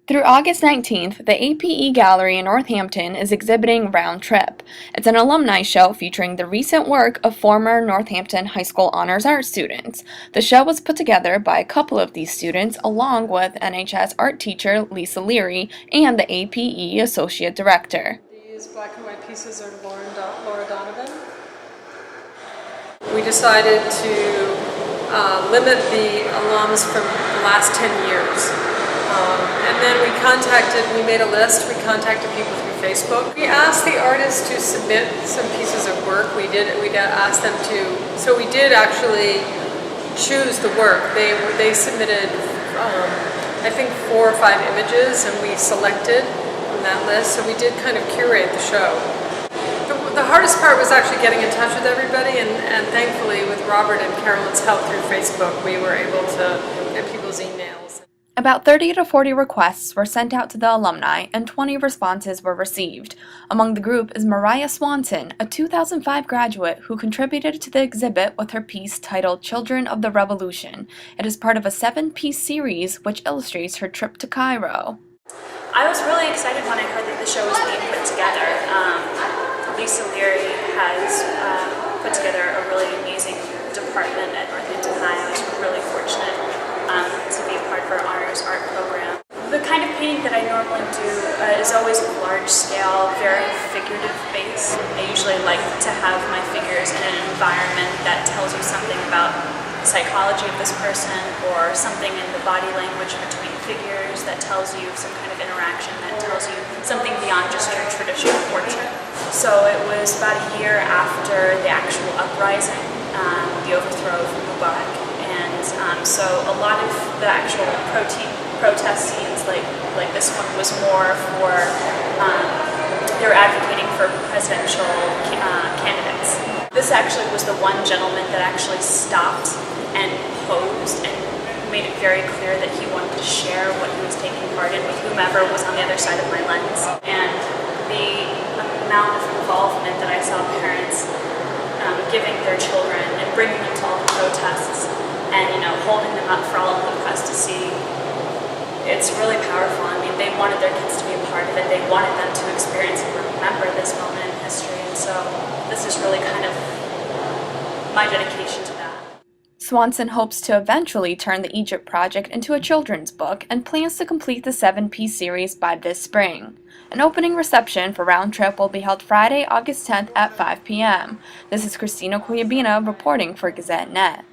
Through August 19th, the A.P.E. Gallery in Northampton is exhibiting Round Trip. It's an alumni show featuring the recent work of former Northampton High School honors art students. The show was put together by a couple of these students, along with NHS art teacher Lisa Leary and the A.P.E. Associate Director. These black and white pieces are Laura Donovan. We decided to limit the alums from the last 10 years. And then we made a list, we contacted people through Facebook. We asked the artists to submit some pieces of work. We asked them to, so we did actually choose the work. They submitted, I think 4 or 5 images, and we selected from that list, so we did kind of curate the show. The hardest part was actually getting in touch with everybody, and thankfully with Robert and Carolyn's help through Facebook, we were able to get people's emails. About 30 to 40 requests were sent out to the alumni, and 20 responses were received. Among the group is Mariah Swanson, a 2005 graduate who contributed to the exhibit with her piece titled Children of the Revolution. It is part of a 7-piece series which illustrates her trip to Cairo. I was really excited when I heard that the show was being put together. Lisa Leary has put together a really amazing department at Northampton High. I was really fortunate to be a part of her honors art program. The kind of painting that I normally do is always large scale, very figurative based. I usually like to have my figures in an environment that tells you something about the psychology of this person, or something in the body language between figures that tells you some kind of interaction, that tells you something beyond just your traditional portrait. So it was about a year after the actual uprising, the overthrow of Mubarak. So a lot of the actual protest scenes, like this one, was more for they were advocating for presidential candidates. This actually was the one gentleman that actually stopped and posed and made it very clear that he wanted to share what he was taking part in with whomever was on the other side of my lens. And the amount of involvement that I saw parents giving their children and bringing them to all the protests, and holding them up for all of the press to see, it's really powerful. I mean, they wanted their kids to be a part of it. They wanted them to experience and remember this moment in history. And so this is really kind of my dedication to that. Swanson hopes to eventually turn the Egypt project into a children's book and plans to complete the 7-piece series by this spring. An opening reception for Round Trip will be held Friday, August 10th at 5 p.m. This is Christina Kuyabina reporting for Gazette.net.